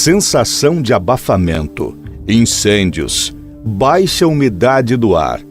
sensação de abafamento, incêndios, baixa umidade do ar.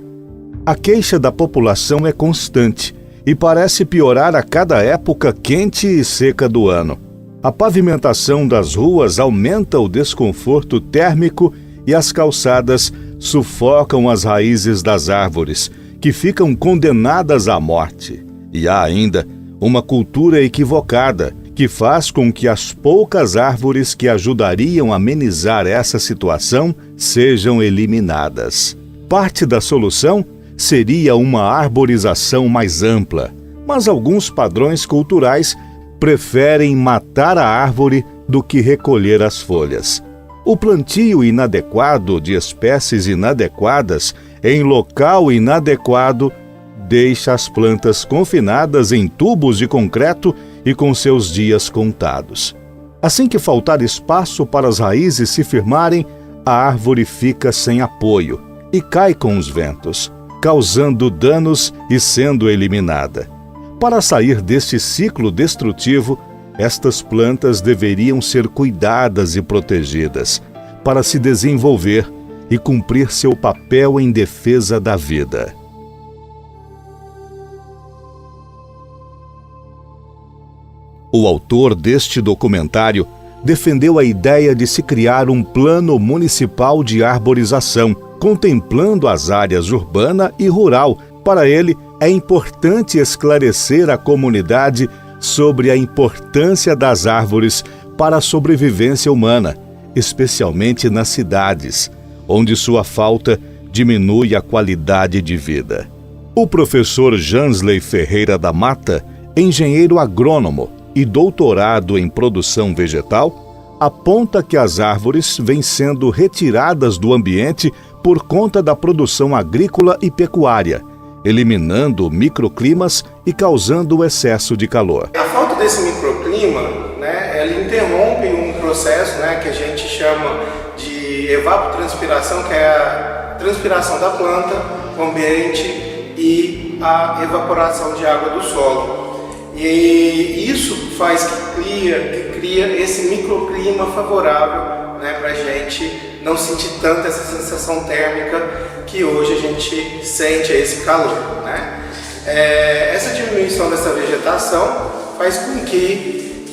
A queixa da população é constante e parece piorar a cada época quente e seca do ano. A pavimentação das ruas aumenta o desconforto térmico e as calçadas sufocam as raízes das árvores, que ficam condenadas à morte. E há ainda uma cultura equivocada que faz com que as poucas árvores que ajudariam a amenizar essa situação sejam eliminadas. Parte da solução seria uma arborização mais ampla, mas alguns padrões culturais preferem matar a árvore do que recolher as folhas. O plantio inadequado de espécies inadequadas em local inadequado deixa as plantas confinadas em tubos de concreto e com seus dias contados. Assim que faltar espaço para as raízes se firmarem, a árvore fica sem apoio e cai com os ventos, causando danos e sendo eliminada. Para sair deste ciclo destrutivo, estas plantas deveriam ser cuidadas e protegidas para se desenvolver e cumprir seu papel em defesa da vida. O autor deste documentário defendeu a ideia de se criar um plano municipal de arborização, contemplando as áreas urbana e rural. Para ele, é importante esclarecer a comunidade sobre a importância das árvores para a sobrevivência humana, especialmente nas cidades, onde sua falta diminui a qualidade de vida. O professor Jansley Ferreira da Mata, engenheiro agrônomo e doutorado em produção vegetal, aponta que as árvores vêm sendo retiradas do ambiente por conta da produção agrícola e pecuária, eliminando microclimas e causando o excesso de calor. A falta desse microclima, ela interrompe um processo, que a gente chama de evapotranspiração, que é a transpiração da planta, o ambiente e a evaporação de água do solo. E isso faz que cria esse microclima favorável, para a gente não sentir tanto essa sensação térmica que hoje a gente sente esse calor. Essa diminuição dessa vegetação faz com que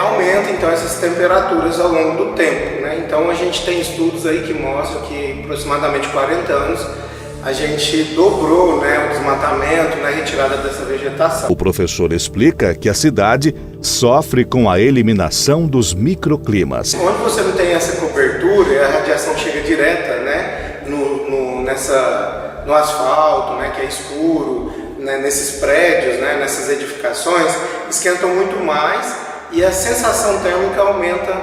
aumente então essas temperaturas ao longo do tempo. Então a gente tem estudos aí que mostram que em aproximadamente 40 anos a gente dobrou o desmatamento, a retirada dessa vegetação. O professor explica que a cidade sofre com a eliminação dos microclimas. Onde você não tem essa cobertura e a radiação chega direta no asfalto, que é escuro, nesses prédios, nessas edificações, esquentam muito mais e a sensação térmica aumenta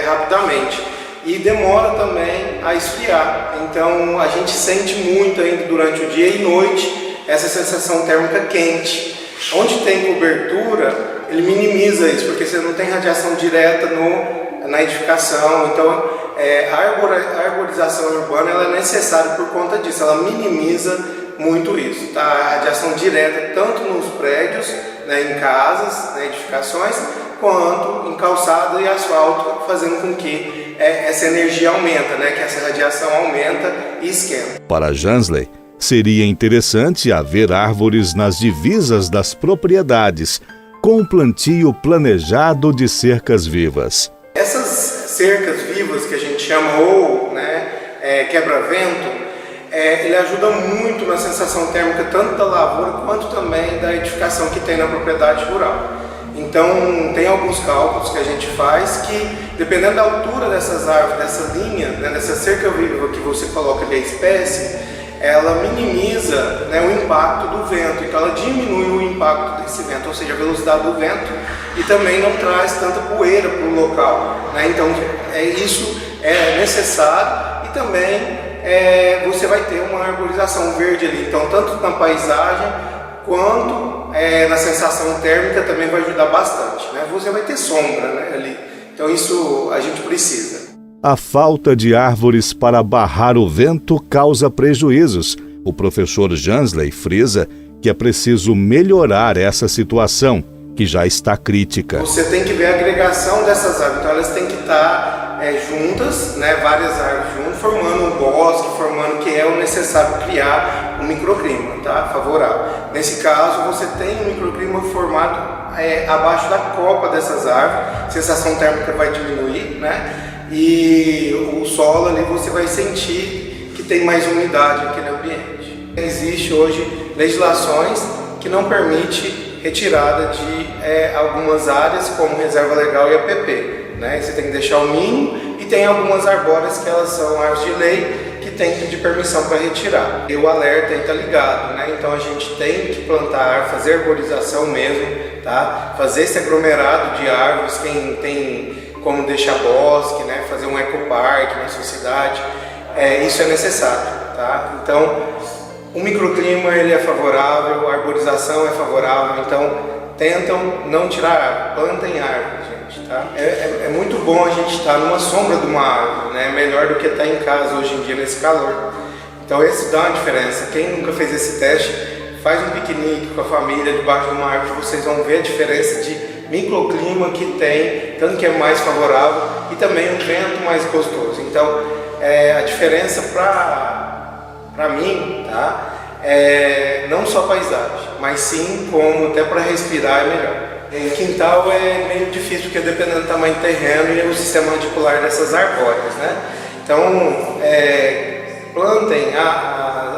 rapidamente. E demora também a esfriar, então a gente sente muito ainda durante o dia e noite essa sensação térmica quente. Onde tem cobertura, ele minimiza isso, porque você não tem radiação direta na edificação, então a arborização urbana ela é necessária por conta disso, ela minimiza muito isso, tá? A radiação direta tanto nos prédios, em casas, edificações, quanto em calçada e asfalto, fazendo com que essa energia aumenta, que essa radiação aumenta e esquenta. Para Jansley, seria interessante haver árvores nas divisas das propriedades, com um plantio planejado de cercas vivas. Essas cercas vivas que a gente chama ou quebra-vento, ele ajuda muito na sensação térmica tanto da lavoura quanto também da edificação que tem na propriedade rural. Então tem alguns cálculos que a gente faz que, dependendo da altura dessas árvores, dessa linha, dessa cerca viva que você coloca ali a espécie, ela minimiza o impacto do vento, então ela diminui o impacto desse vento, ou seja, a velocidade do vento, e também não traz tanta poeira para o local. Então isso é necessário e também você vai ter uma arborização verde ali, então tanto na paisagem quanto na sensação térmica também vai ajudar bastante. Você vai ter sombra ali, então isso a gente precisa. A falta de árvores para barrar o vento causa prejuízos. O professor Jansley frisa que é preciso melhorar essa situação, que já está crítica. Você tem que ver a agregação dessas árvores, então elas têm que estar juntas, né, várias árvores juntas, formando um bosque, formando que é o necessário criar um microclima, tá, favorável. Nesse caso, você tem um microclima formado abaixo da copa dessas árvores, a sensação térmica vai diminuir, né, e o solo ali você vai sentir que tem mais umidade naquele ambiente. Existe hoje legislações que não permite retirada de algumas áreas, como reserva legal e APP, né? Você tem que deixar o mínimo, e tem algumas arbóreas que elas são árvores de lei que tem que pedir permissão para retirar. E o alerta aí está ligado, né? Então a gente tem que plantar, fazer arborização mesmo, tá? Fazer esse aglomerado de árvores, quem tem como deixar bosque, né? Fazer um ecoparque na sua cidade, isso é necessário, tá? Então o microclima ele é favorável, a arborização é favorável, então tentam não tirar árvore, plantem árvore, gente, tá? É muito bom a gente estar numa sombra de uma árvore, né? Melhor do que estar em casa hoje em dia nesse calor. Então esse dá uma diferença. Quem nunca fez esse teste, faz um piquenique com a família debaixo de uma árvore, vocês vão ver a diferença de microclima que tem, tanto que é mais favorável e também um vento mais gostoso. Então a diferença para mim, tá? Não só paisagem, mas sim como até para respirar é melhor. Em quintal é meio difícil, porque dependendo do tamanho do terreno e o sistema radicular dessas arbóreas, né? Então, plantem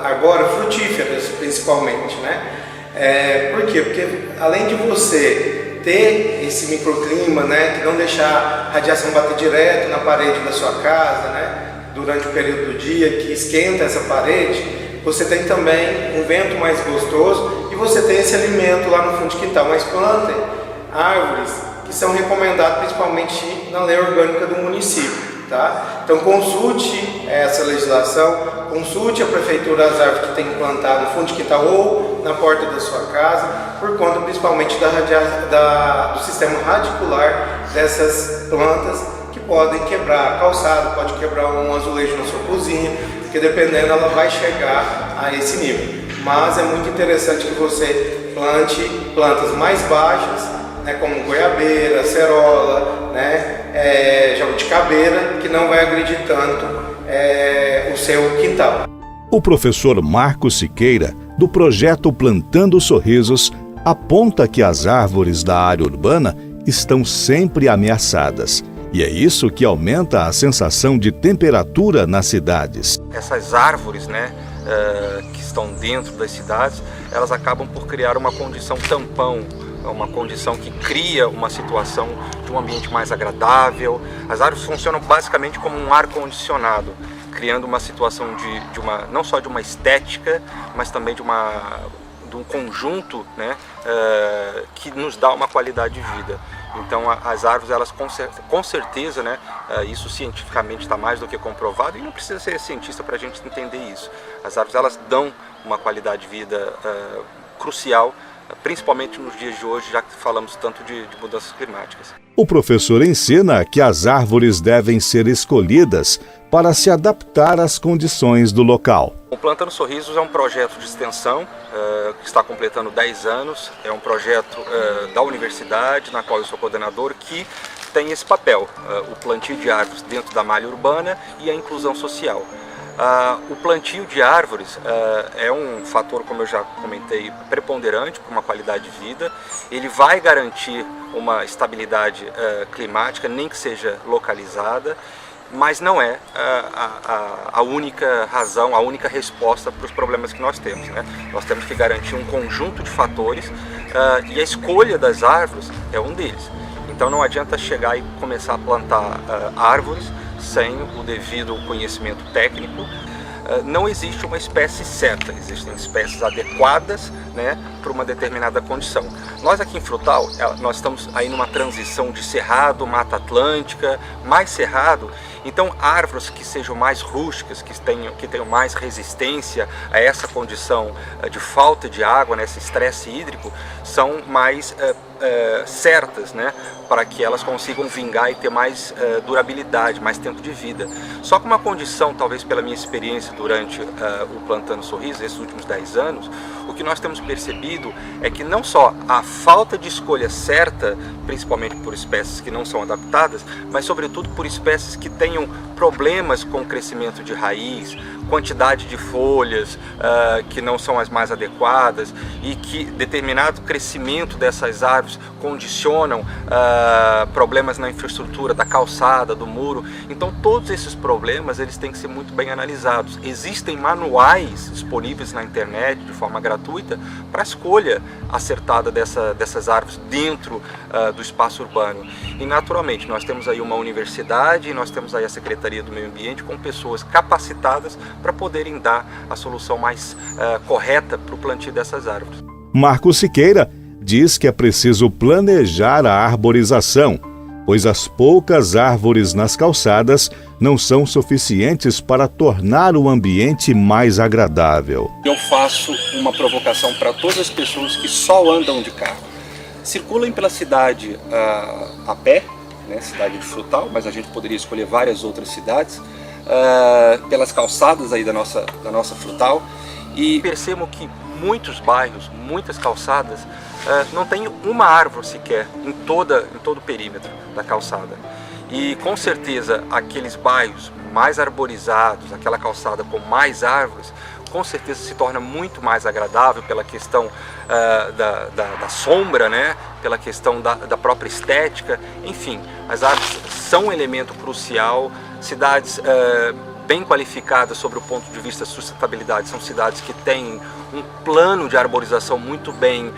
agora frutíferas principalmente, né? Por quê? Porque além de você ter esse microclima, né, que não deixar a radiação bater direto na parede da sua casa, né, durante o período do dia, que esquenta essa parede, você tem também um vento mais gostoso e você tem esse alimento lá no fundo de quintal. Mas plantem árvores que são recomendadas principalmente na lei orgânica do município, tá? Então consulte essa legislação, consulte a prefeitura as árvores que tem que plantar no fundo de quintal ou na porta da sua casa, por conta principalmente do sistema radicular dessas plantas, que podem quebrar calçado, pode quebrar um azulejo na sua cozinha, porque dependendo ela vai chegar a esse nível. Mas é muito interessante que você plante plantas mais baixas, né, como goiabeira, acerola, né, jabuticabeira, que não vai agredir tanto o seu quintal. O professor Marcos Siqueira, do projeto Plantando Sorrisos, aponta que as árvores da área urbana estão sempre ameaçadas. E é isso que aumenta a sensação de temperatura nas cidades. Essas árvores, né, que estão dentro das cidades, elas acabam por criar uma condição tampão, uma condição que cria uma situação de um ambiente mais agradável. As árvores funcionam basicamente como um ar-condicionado, criando uma situação de uma, não só de uma estética, mas também de um conjunto, né, que nos dá uma qualidade de vida. Então as árvores, elas com certeza, né, isso cientificamente está mais do que comprovado, e não precisa ser cientista para a gente entender isso. As árvores, elas dão uma qualidade de vida crucial, principalmente nos dias de hoje, já que falamos tanto de mudanças climáticas. O professor ensina que as árvores devem ser escolhidas para se adaptar às condições do local. O Plantando Sorrisos é um projeto de extensão que está completando 10 anos. É um projeto da universidade, na qual eu sou coordenador, que tem esse papel, o plantio de árvores dentro da malha urbana e a inclusão social. O plantio de árvores é um fator, como eu já comentei, preponderante para uma qualidade de vida. Ele vai garantir uma estabilidade climática, nem que seja localizada, mas não é a única razão, a única resposta para os problemas que nós temos, né? Nós temos que garantir um conjunto de fatores e a escolha das árvores é um deles. Então não adianta chegar e começar a plantar árvores sem o devido conhecimento técnico. Não existe uma espécie certa, existem espécies adequadas, né, para uma determinada condição. Nós aqui em Frutal, nós estamos aí numa transição de cerrado, mata atlântica, mais cerrado, então árvores que sejam mais rústicas, que tenham mais resistência a essa condição de falta de água, nesse estresse hídrico, são mais certas, né, para que elas consigam vingar e ter mais durabilidade, mais tempo de vida. Só que uma condição, talvez pela minha experiência durante o Plantando Sorriso, esses últimos 10 anos, o que nós temos percebido é que não só a falta de escolha certa, principalmente por espécies que não são adaptadas, mas sobretudo por espécies que tenham problemas com o crescimento de raiz, quantidade de folhas que não são as mais adequadas e que determinado crescimento dessas árvores condicionam problemas na infraestrutura da calçada, do muro. Então todos esses problemas eles têm que ser muito bem analisados. Existem manuais disponíveis na internet de forma gratuita para a escolha acertada dessas árvores dentro do espaço urbano. E naturalmente nós temos aí uma universidade e nós temos aí a Secretaria do Meio Ambiente com pessoas capacitadas para poderem dar a solução mais correta para o plantio dessas árvores. Marcos Siqueira diz que é preciso planejar a arborização, pois as poucas árvores nas calçadas não são suficientes para tornar o ambiente mais agradável. Eu faço uma provocação para todas as pessoas que só andam de carro. Circulem pela cidade a pé, né, cidade de Frutal, mas a gente poderia escolher várias outras cidades, pelas calçadas aí da nossa Frutal, e percebam que muitos bairros, muitas calçadas, não tem uma árvore sequer em todo o perímetro da calçada. E com certeza aqueles bairros mais arborizados, aquela calçada com mais árvores, com certeza se torna muito mais agradável pela questão da sombra, né? Pela questão da própria estética. Enfim, as árvores são um elemento crucial. Cidades bem qualificadas sobre o ponto de vista da sustentabilidade são cidades que têm um plano de arborização muito bem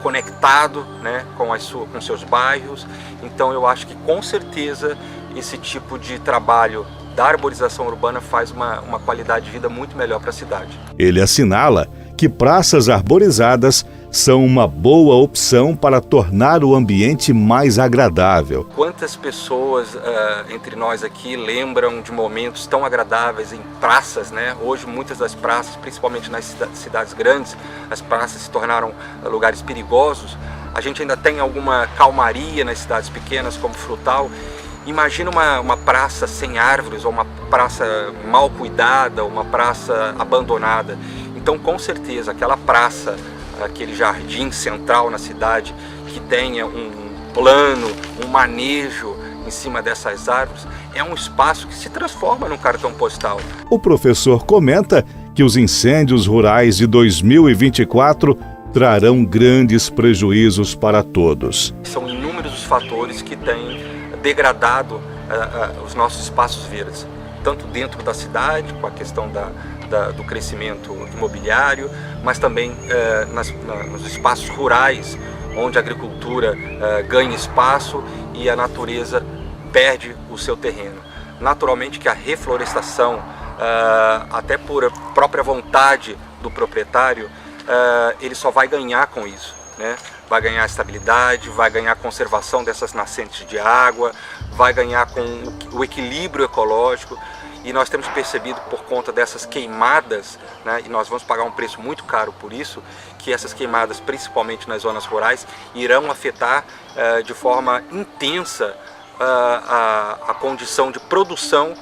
conectado, né, com seus bairros. Então eu acho que com certeza esse tipo de trabalho da arborização urbana faz uma qualidade de vida muito melhor para a cidade. Ele assinala que praças arborizadas são uma boa opção para tornar o ambiente mais agradável. Quantas pessoas entre nós aqui lembram de momentos tão agradáveis em praças, né? Hoje muitas das praças, principalmente nas cidades grandes, as praças se tornaram lugares perigosos. A gente ainda tem alguma calmaria nas cidades pequenas como Frutal. Imagina uma praça sem árvores, ou uma praça mal cuidada, uma praça abandonada. Então, com certeza, aquela praça, aquele jardim central na cidade, que tenha um plano, um manejo em cima dessas árvores, é um espaço que se transforma num cartão postal. O professor comenta que os incêndios rurais de 2024 trarão grandes prejuízos para todos. São inúmeros os fatores que têm degradado os nossos espaços verdes, tanto dentro da cidade, com a questão do crescimento imobiliário, mas também nos espaços rurais, onde a agricultura ganha espaço e a natureza perde o seu terreno. Naturalmente que a reflorestação, até por própria vontade do proprietário, ele só vai ganhar com isso, né? Vai ganhar estabilidade, vai ganhar conservação dessas nascentes de água, vai ganhar com o equilíbrio ecológico. E nós temos percebido por conta dessas queimadas, né, e nós vamos pagar um preço muito caro por isso, que essas queimadas, principalmente nas zonas rurais, irão afetar de forma intensa a condição de produção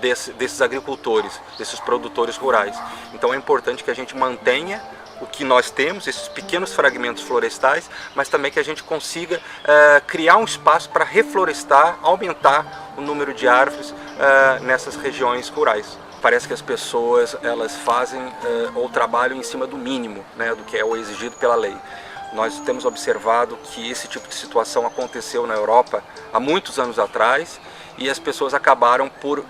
desses agricultores, desses produtores rurais. Então é importante que a gente mantenha o que nós temos, esses pequenos fragmentos florestais, mas também que a gente consiga criar um espaço para reflorestar, aumentar o número de árvores nessas regiões rurais. Parece que as pessoas elas fazem ou trabalham em cima do mínimo, né, do que é o exigido pela lei. Nós temos observado que esse tipo de situação aconteceu na Europa há muitos anos atrás e as pessoas acabaram por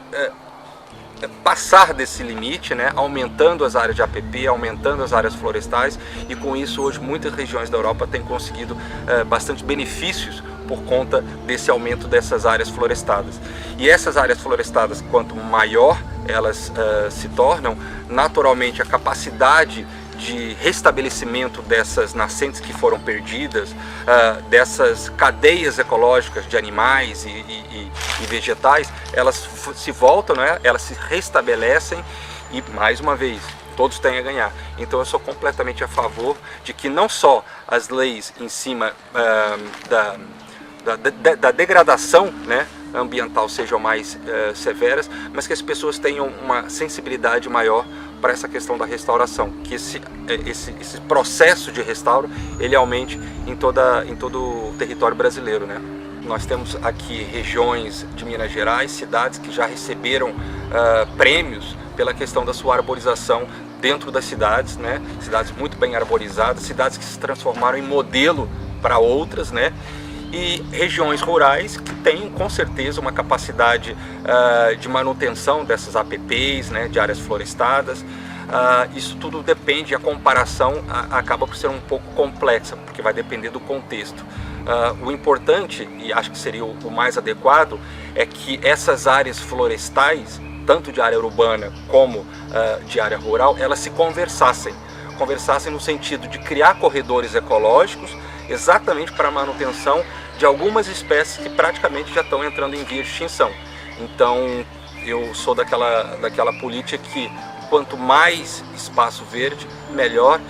passar desse limite, né, aumentando as áreas de APP, aumentando as áreas florestais, e com isso hoje muitas regiões da Europa têm conseguido bastante benefícios por conta desse aumento dessas áreas florestadas. E essas áreas florestadas, quanto maior elas se tornam, naturalmente a capacidade de restabelecimento dessas nascentes que foram perdidas, dessas cadeias ecológicas de animais e vegetais, elas se voltam, né? Elas se restabelecem e, mais uma vez, todos têm a ganhar. Então eu sou completamente a favor de que não só as leis em cima da degradação, né, ambiental sejam mais severas, mas que as pessoas tenham uma sensibilidade maior para essa questão da restauração, que esse processo de restauro ele aumente em todo o território brasileiro, né? Nós temos aqui regiões de Minas Gerais, cidades que já receberam prêmios pela questão da sua arborização dentro das cidades, né? Cidades muito bem arborizadas, cidades que se transformaram em modelo para outras, né? E regiões rurais que têm com certeza uma capacidade de manutenção dessas APPs, né, de áreas florestadas. Isso tudo depende, a comparação acaba por ser um pouco complexa, porque vai depender do contexto. O importante, e acho que seria o mais adequado, é que essas áreas florestais, tanto de área urbana como de área rural, elas se conversassem no sentido de criar corredores ecológicos exatamente para a manutenção de algumas espécies que praticamente já estão entrando em via de extinção. Então eu sou daquela política que quanto mais espaço verde, melhor,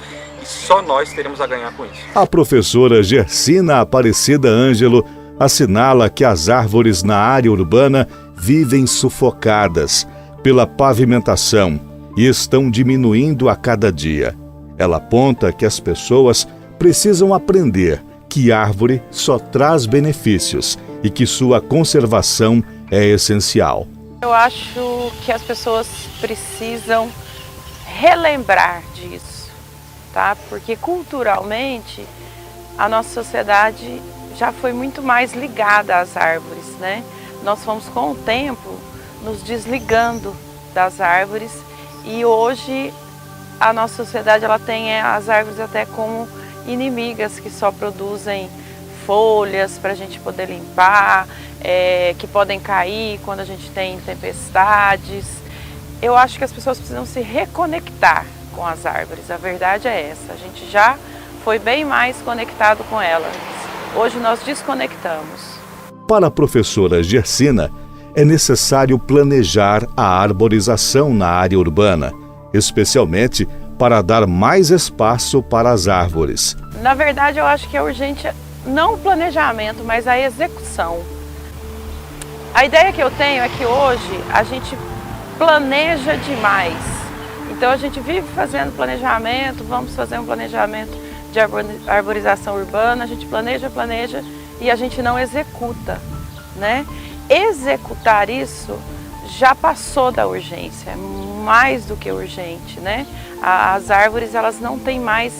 e só nós teremos a ganhar com isso. A professora Gersina Aparecida Ângelo assinala que as árvores na área urbana vivem sufocadas pela pavimentação e estão diminuindo a cada dia. Ela aponta que as pessoas precisam aprender que árvore só traz benefícios e que sua conservação é essencial. Eu acho que as pessoas precisam relembrar disso, tá? Porque culturalmente a nossa sociedade já foi muito mais ligada às árvores, né? Nós fomos com o tempo nos desligando das árvores e hoje a nossa sociedade ela tem as árvores até como inimigas que só produzem folhas para a gente poder limpar, que podem cair quando a gente tem tempestades. Eu acho que as pessoas precisam se reconectar com as árvores, a verdade é essa. A gente já foi bem mais conectado com elas, hoje nós desconectamos. Para a professora Gersina, é necessário planejar a arborização na área urbana, especialmente para dar mais espaço para as árvores. Na verdade, eu acho que é urgente não o planejamento, mas a execução. A ideia que eu tenho é que hoje a gente planeja demais. Então a gente vive fazendo planejamento, vamos fazer um planejamento de arborização urbana, a gente planeja e a gente não executa, né? Executar isso já passou da urgência, é mais do que urgente, né? As árvores elas não têm mais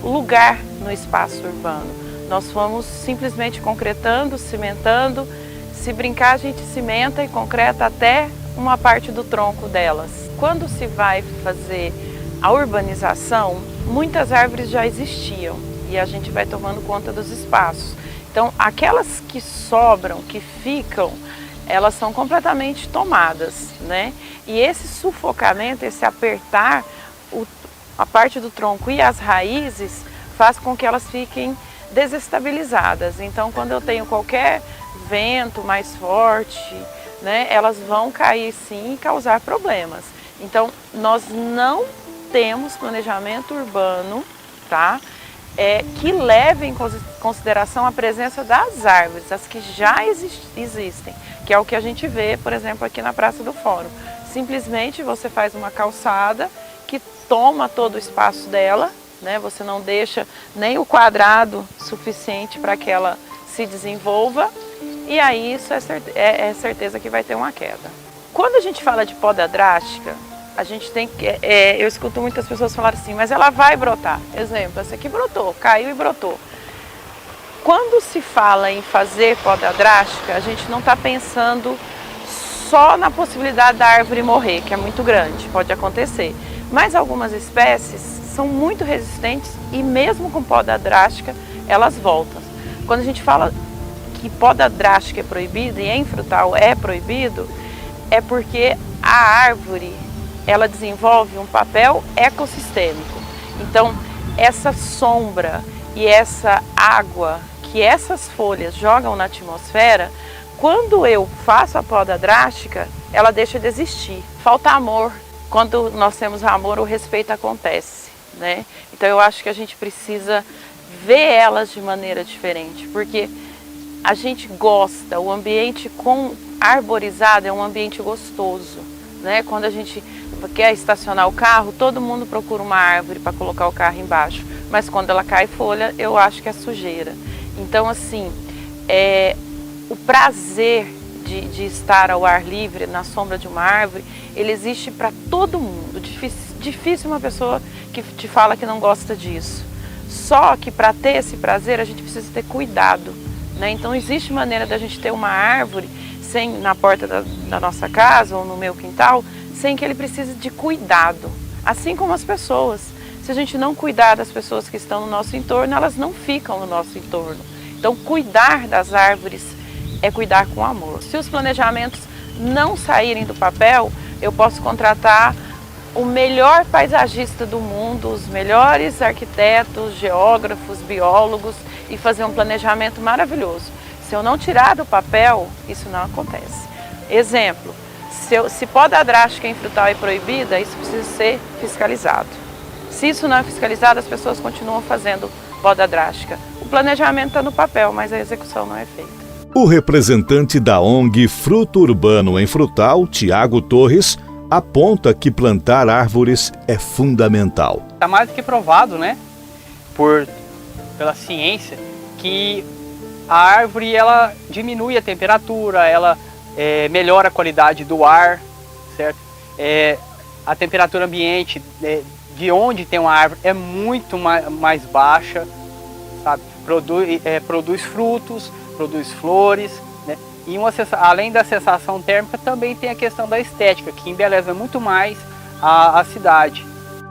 lugar no espaço urbano. Nós fomos simplesmente concretando, cimentando. Se brincar, a gente cimenta e concreta até uma parte do tronco delas. Quando se vai fazer a urbanização, muitas árvores já existiam e a gente vai tomando conta dos espaços. Então, aquelas que sobram, que ficam, elas são completamente tomadas, né? E esse sufocamento, esse apertar a parte do tronco e as raízes faz com que elas fiquem desestabilizadas. Então, quando eu tenho qualquer vento mais forte, né, elas vão cair sim e causar problemas. Então, nós não temos planejamento urbano, tá? Que leve em consideração a presença das árvores, as que já existem, que é o que a gente vê, por exemplo, aqui na Praça do Fórum. Simplesmente você faz uma calçada que toma todo o espaço dela, né? Você não deixa nem o quadrado suficiente para que ela se desenvolva, e aí isso é certeza que vai ter uma queda. Quando a gente fala de poda drástica, a gente tem que, eu escuto muitas pessoas falar assim, mas ela vai brotar. Exemplo, essa aqui brotou, caiu e brotou. Quando se fala em fazer poda drástica, a gente não está pensando só na possibilidade da árvore morrer, que é muito grande, pode acontecer. Mas algumas espécies são muito resistentes e mesmo com poda drástica, elas voltam. Quando a gente fala que poda drástica é proibida e em frutal é proibido, é porque a árvore ela desenvolve um papel ecossistêmico. Então, essa sombra e essa água que essas folhas jogam na atmosfera, quando eu faço a poda drástica, ela deixa de existir. Falta amor, quando nós temos amor, o respeito acontece, né? Então eu acho que a gente precisa ver elas de maneira diferente, porque a gente gosta, o ambiente arborizado é um ambiente gostoso, né? Quando a gente quer estacionar o carro, todo mundo procura uma árvore para colocar o carro embaixo, mas quando ela cai folha, eu acho que é sujeira. Então, assim, o prazer de estar ao ar livre, na sombra de uma árvore, ele existe para todo mundo. Difícil uma pessoa que te fala que não gosta disso. Só que para ter esse prazer, a gente precisa ter cuidado, né? Então, existe maneira da gente ter uma árvore na porta da nossa casa ou no meu quintal, sem que ele precise de cuidado. Assim como as pessoas. Se a gente não cuidar das pessoas que estão no nosso entorno, elas não ficam no nosso entorno. Então, cuidar das árvores é cuidar com amor. Se os planejamentos não saírem do papel, eu posso contratar o melhor paisagista do mundo, os melhores arquitetos, geógrafos, biólogos e fazer um planejamento maravilhoso. Se eu não tirar do papel, isso não acontece. Exemplo, se poda drástica em frutal é proibida, isso precisa ser fiscalizado. Se isso não é fiscalizado, as pessoas continuam fazendo poda drástica. O planejamento está no papel, mas a execução não é feita. O representante da ONG Fruto Urbano em Frutal, Tiago Torres, aponta que plantar árvores é fundamental. Está mais do que provado, né, pela ciência, que a árvore ela diminui a temperatura, ela melhora a qualidade do ar, certo? A temperatura ambiente de onde tem uma árvore é muito mais baixa, sabe? Produz frutos, produz flores, né? E além da sensação térmica, também tem a questão da estética, que embeleza muito mais a cidade.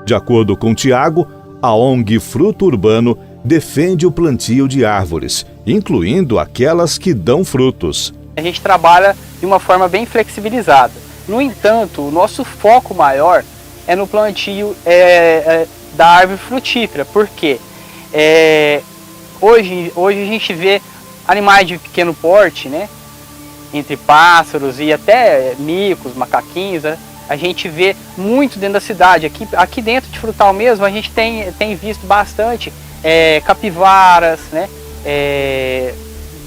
De acordo com Tiago, a ONG Fruto Urbano defende o plantio de árvores, incluindo aquelas que dão frutos. A gente trabalha de uma forma bem flexibilizada. No entanto, o nosso foco maior é no plantio da árvore frutífera. Por quê? Hoje a gente vê animais de pequeno porte, né? Entre pássaros e até micos, macaquinhos, né? A gente vê muito dentro da cidade. Aqui dentro de Frutal mesmo, a gente tem visto bastante capivaras, né?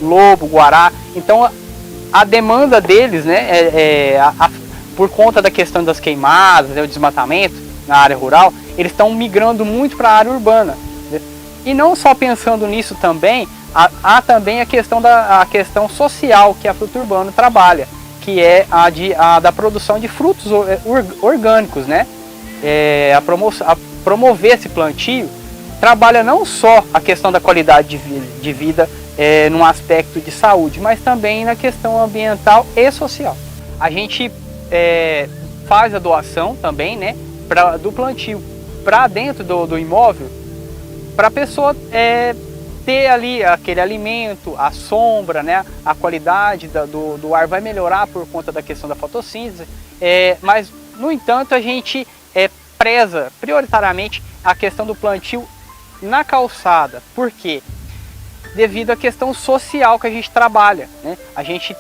Lobo, guará. Então, a demanda deles, né? Por conta da questão das queimadas, né? O desmatamento na área rural, eles estão migrando muito para a área urbana. Né? E não só pensando nisso também, há também a questão social que a Fruto Urbano trabalha, que é a da produção de frutos orgânicos, né? A promover esse plantio trabalha não só a questão da qualidade de vida num aspecto de saúde, mas também na questão ambiental e social. A gente faz a doação também, né, do plantio para dentro do imóvel, para a pessoa ter ali aquele alimento, a sombra, né, a qualidade do ar vai melhorar por conta da questão da fotossíntese, mas, no entanto, a gente preza prioritariamente a questão do plantio na calçada. Por quê? Devido à questão social que a gente trabalha, né? A gente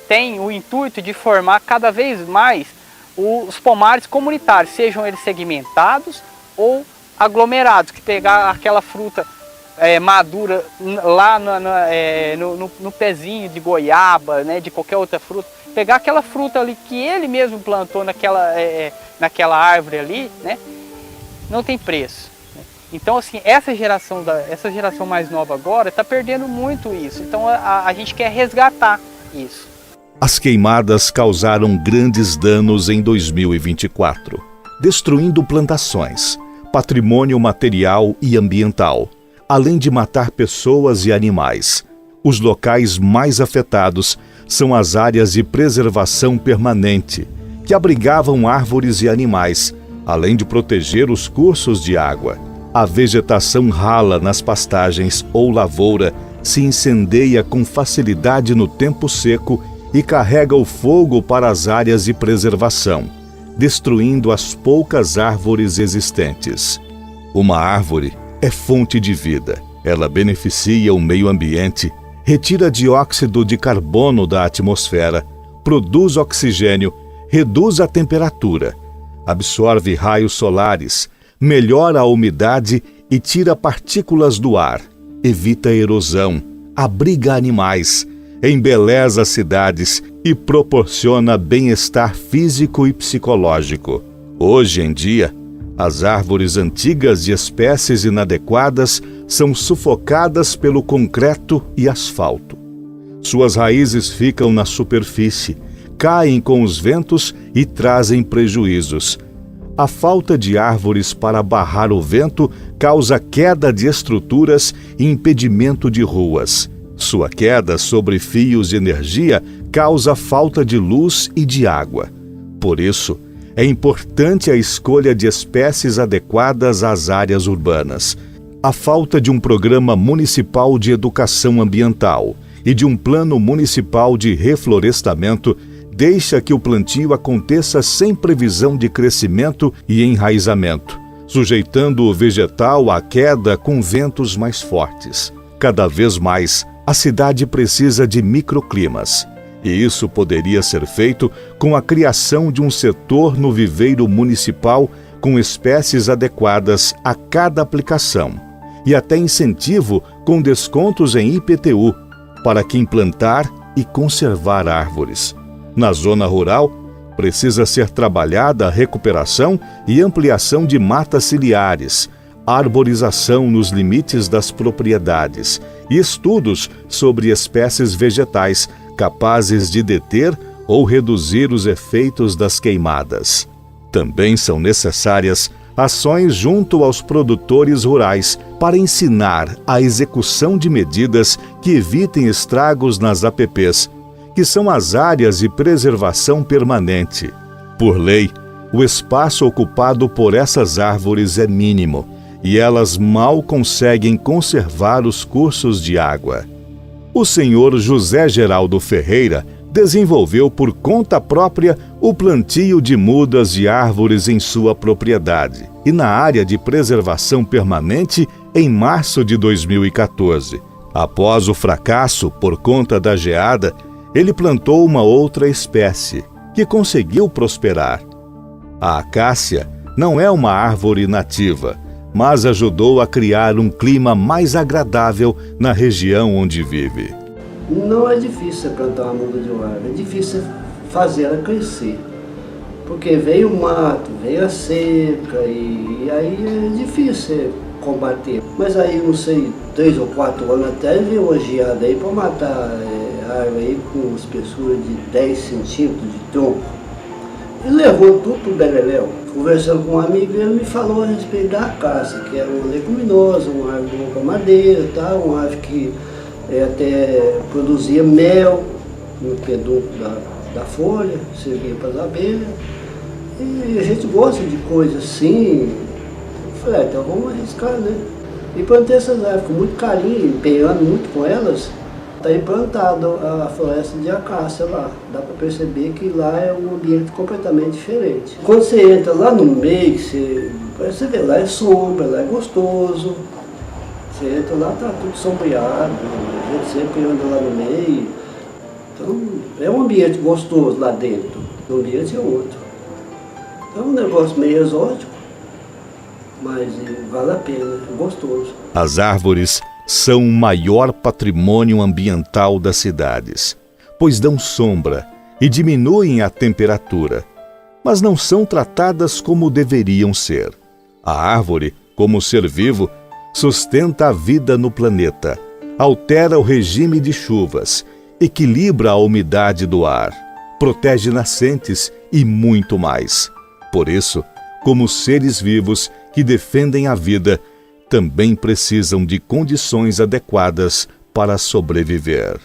tem o intuito de formar cada vez mais os pomares comunitários, sejam eles segmentados ou aglomerados, que pegar aquela fruta madura lá no pezinho de goiaba, né, de qualquer outra fruta, pegar aquela fruta ali que ele mesmo plantou naquela árvore ali, né, não tem preço. Então, assim, essa geração mais nova agora está perdendo muito isso. Então, a gente quer resgatar isso. As queimadas causaram grandes danos em 2024, destruindo plantações, patrimônio material e ambiental, além de matar pessoas e animais. Os locais mais afetados são as áreas de preservação permanente, que abrigavam árvores e animais, além de proteger os cursos de água. A vegetação rala nas pastagens ou lavoura se incendeia com facilidade no tempo seco e carrega o fogo para as áreas de preservação, destruindo as poucas árvores existentes. Uma árvore é fonte de vida. Ela beneficia o meio ambiente, retira dióxido de carbono da atmosfera, produz oxigênio, reduz a temperatura, absorve raios solares, melhora a umidade e tira partículas do ar, evita erosão, abriga animais, embeleza cidades e proporciona bem-estar físico e psicológico. Hoje em dia, as árvores antigas de espécies inadequadas são sufocadas pelo concreto e asfalto. Suas raízes ficam na superfície, caem com os ventos e trazem prejuízos. A falta de árvores para barrar o vento causa queda de estruturas e impedimento de ruas. Sua queda sobre fios de energia causa falta de luz e de água. Por isso, é importante a escolha de espécies adequadas às áreas urbanas. A falta de um programa municipal de educação ambiental e de um plano municipal de reflorestamento deixa que o plantio aconteça sem previsão de crescimento e enraizamento, sujeitando o vegetal à queda com ventos mais fortes. Cada vez mais, a cidade precisa de microclimas, e isso poderia ser feito com a criação de um setor no viveiro municipal com espécies adequadas a cada aplicação, e até incentivo com descontos em IPTU para quem plantar e conservar árvores. Na zona rural, precisa ser trabalhada a recuperação e ampliação de matas ciliares, arborização nos limites das propriedades e estudos sobre espécies vegetais capazes de deter ou reduzir os efeitos das queimadas. Também são necessárias ações junto aos produtores rurais para ensinar a execução de medidas que evitem estragos nas APPs, que são as áreas de preservação permanente. Por lei, o espaço ocupado por essas árvores é mínimo e elas mal conseguem conservar os cursos de água. O senhor José Geraldo Ferreira desenvolveu por conta própria o plantio de mudas de árvores em sua propriedade e na área de preservação permanente em março de 2014. Após o fracasso por conta da geada, ele plantou uma outra espécie, que conseguiu prosperar. A acácia não é uma árvore nativa, mas ajudou a criar um clima mais agradável na região onde vive. Não é difícil plantar uma muda de árvore, é difícil fazer ela crescer. Porque veio o mato, veio a seca e aí é difícil combater. Mas aí, não sei, 3 ou 4 anos até veio uma geada aí para matar a árvore aí com espessura de 10 centímetros de tronco. E levou tudo pro beleléu. Conversando com um amigo, ele me falou a respeito da acácia, que era uma leguminosa, uma árvore boa para madeira, tá? Uma árvore que até produzia mel no pedunco da folha, servia para as abelhas. E a gente gosta de coisas assim. Eu falei, então vamos arriscar, né? E plantei essas árvores com muito carinho, empenhando muito com elas. Está implantado a floresta de acácia lá. Dá para perceber que lá é um ambiente completamente diferente. Quando você entra lá no meio, você vê, lá é sombra, lá é gostoso. Você entra lá, tá tudo sombreado, a gente sempre anda lá no meio. Então, é um ambiente gostoso lá dentro, o ambiente é outro. É um negócio meio exótico, mas vale a pena, é gostoso. As árvores são o maior patrimônio ambiental das cidades, pois dão sombra e diminuem a temperatura, mas não são tratadas como deveriam ser. A árvore, como ser vivo, sustenta a vida no planeta, altera o regime de chuvas, equilibra a umidade do ar, protege nascentes e muito mais. Por isso, como seres vivos que defendem a vida, também precisam de condições adequadas para sobreviver.